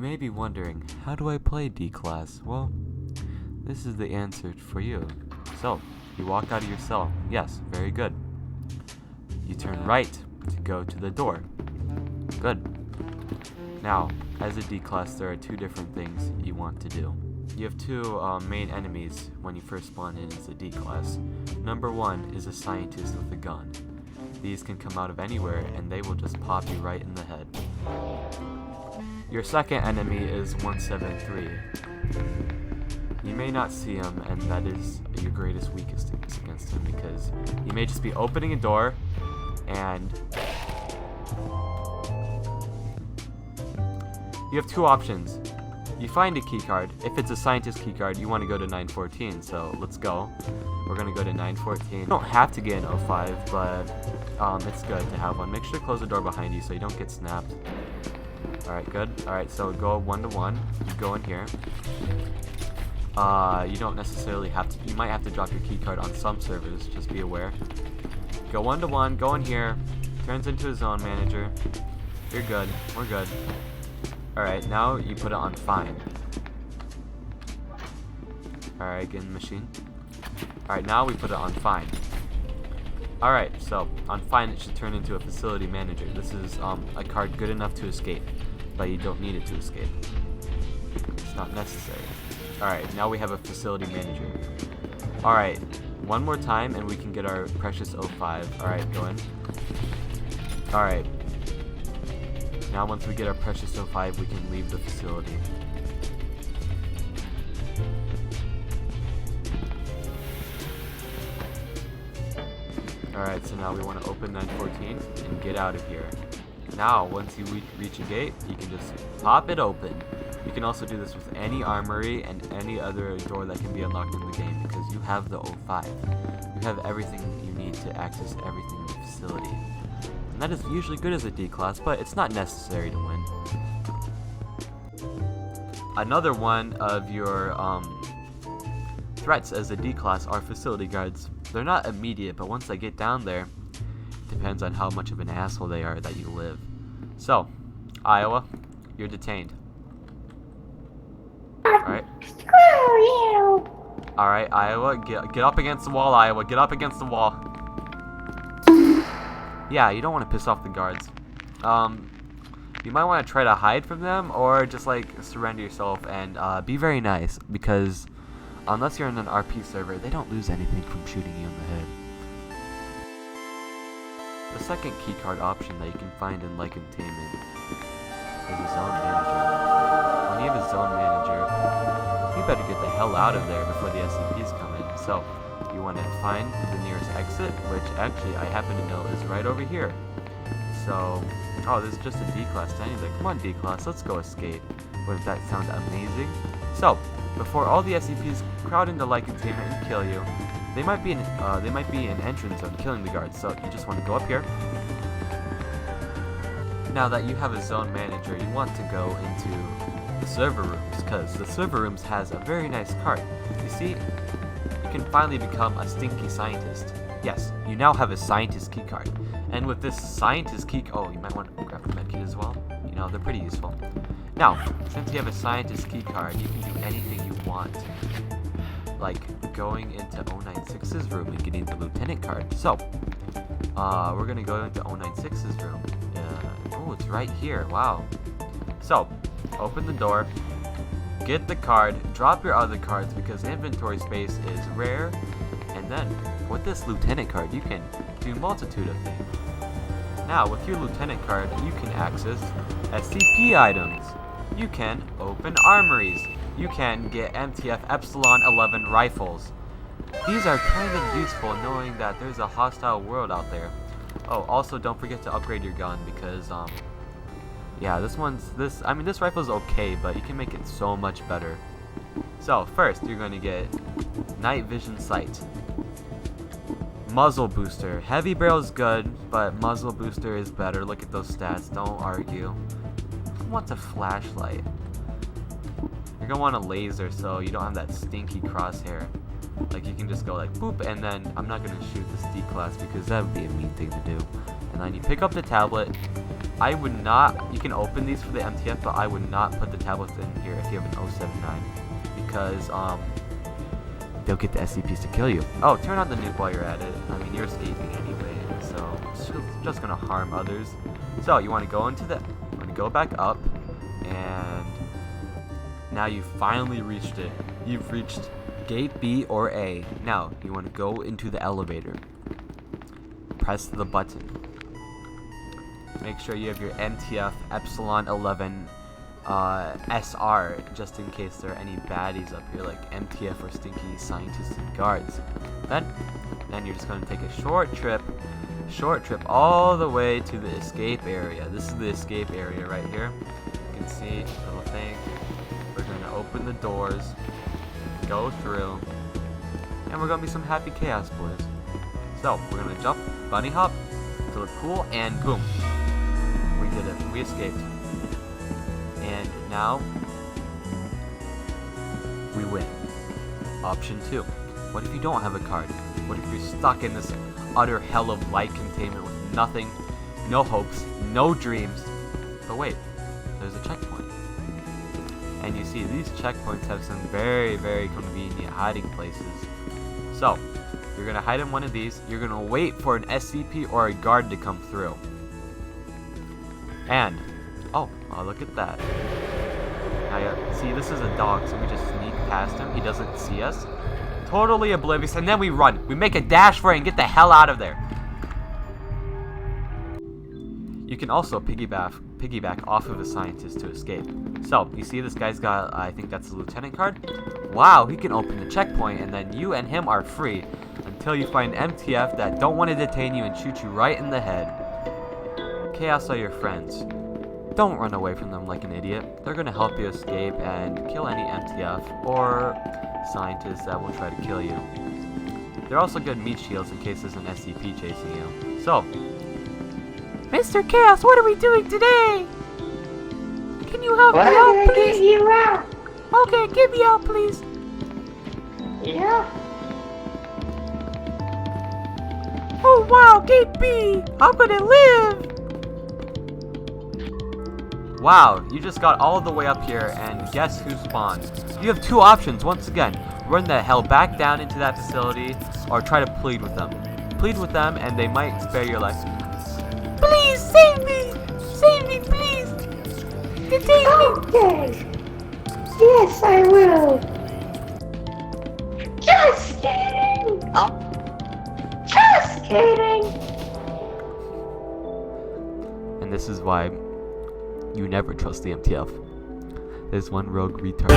You may be wondering, how do I play D-Class? Well, this is the answer for you. So, you walk out of your cell. Yes, very good. You turn right to go to the door. Good. Now, as a D-Class, there are two different things you want to do. You have two main enemies when you first spawn in as a D-Class. Number one is a scientist with a gun. These can come out of anywhere and they will just pop you right in the head. Your second enemy is 173. You may not see him, and that is your greatest weakness against him, because he may just be opening a door and you have two options. You find a keycard. If it's a scientist keycard, you want to go to 914, so let's go. We're going to go to 914. You don't have to get an 05, but it's good to have one. Make sure to close the door behind you so you don't get snapped. Alright, good. Alright, so go 1-to-1. You go in here. You don't necessarily have to. You might have to drop your keycard on some servers, just be aware. Go 1-to-1, go in here. Turns into a zone manager. You're good. We're good. Alright, now you put it on fine. Alright, get in the machine. Alright, now we put it on fine. Alright, so on fine it should turn into a facility manager. This is a card good enough to escape, but you don't need it to escape. It's not necessary. Alright, now we have a facility manager. Alright, one more time and we can get our precious 05. Alright, go in. Alright. Now once we get our precious 05, we can leave the facility. Alright, so now we want to open 914 and get out of here. Now, once you reach a gate, you can just pop it open. You can also do this with any armory and any other door that can be unlocked in the game, because you have the 05. You have everything you need to access everything in the facility. And that is usually good as a D-Class, but it's not necessary to win. Another one of your threats as a D-Class are facility guards. They're not immediate, but once they get down there, it depends on how much of an asshole they are that you live. So, Iowa, you're detained. Alright. Screw you! Alright, Iowa, get up against the wall, Iowa. Get up against the wall. Yeah, you don't want to piss off the guards. You might want to try to hide from them, or just like surrender yourself and be very nice, because unless you're in an RP server, they don't lose anything from shooting you in the head. The second keycard option that you can find in Containment is a zone manager. When you have a zone manager, you better get the hell out of there before the SCPs come in. So, you want to find the nearest exit, which actually I happen to know is right over here. So, oh, this is just a D-Class standing there. Come on, D-Class, let's go escape. Wouldn't that sound amazing? So, before all the SCPs crowd into Containment and kill you, they might be an entrance zone killing the guards. So you just want to go up here. Now that you have a zone manager, you want to go into the server rooms, because the server rooms has a very nice card. You see, you can finally become a stinky scientist. Yes, you now have a scientist keycard. And with this scientist key, oh, you might want to grab a medkit as well. You know, they're pretty useful. Now, since you have a scientist keycard, you can do anything you want. Like going into 096's room and getting the lieutenant card. So, we're gonna go into 096's room. Oh, it's right here. Wow. So, open the door, get the card, drop your other cards because inventory space is rare, and then with this lieutenant card, you can do a multitude of things. Now, with your lieutenant card, you can access SCP items. You can open armories. You can get MTF Epsilon 11 rifles. These are kind of useful knowing that there's a hostile world out there. Oh, also don't forget to upgrade your gun because, yeah, this rifle's okay, but you can make it so much better. So, first, you're going to get night vision sight. Muzzle booster. Heavy barrel is good, but muzzle booster is better. Look at those stats, don't argue. Who wants a flashlight? You're gonna want a laser so you don't have that stinky crosshair. Like, you can just go like boop, and then I'm not gonna shoot this D-Class because that would be a mean thing to do. And then you pick up the tablet, I would not, you can open these for the MTF, but I would not put the tablets in here if you have an 079, because they'll get the SCPs to kill you. Oh, turn on the nuke while you're at it. I mean, you're escaping anyway, so it's just gonna harm others. So you want to go back up, and now you've finally reached it. You've reached gate B or A. Now you want to go into the elevator. Press the button. Make sure you have your MTF Epsilon 11 SR, just in case there are any baddies up here like MTF or stinky scientists and guards. Then you're just going to take a short trip all the way to the escape area. This is the escape area right here. You can see the little thing. We're going to open the doors, go through, and we're going to be some happy chaos boys. So we're going to jump, bunny hop to the pool, and boom. We did it. We escaped. And now we win. Option 2. What if you don't have a card? What if you're stuck in this utter hell of light containment with nothing, no hopes, no dreams? But wait, there's a checkpoint. And you see, these checkpoints have some very, very convenient hiding places. So, you're going to hide in one of these. You're going to wait for an SCP or a guard to come through. And, oh, look at that. Now, see, this is a dog, so we just sneak past him. He doesn't see us. Totally oblivious, and then we run. We make a dash for it and get the hell out of there. You can also piggyback off of a scientist to escape. So, you see this guy's got, I think that's a lieutenant card? Wow, he can open the checkpoint, and then you and him are free until you find MTF that don't want to detain you and shoot you right in the head. Chaos are your friends. Don't run away from them like an idiot. They're gonna help you escape and kill any MTF or scientists that will try to kill you. They're also good meat shields in case there's an SCP chasing you. So, Mr. Chaos, what are we doing today? Can you help me out, please? Get you out. Okay, get me out, please. Yeah. Oh wow, gate B! I'm gonna live! Wow, you just got all the way up here, and guess who spawned? You have two options, once again. Run the hell back down into that facility, or try to plead with them. Plead with them, and they might spare your life. Please, save me! Save me, please! Detain me! Okay. Yes, I will. Just kidding. Oh. Just kidding. And this is why you never trust the MTF. There's one rogue retard.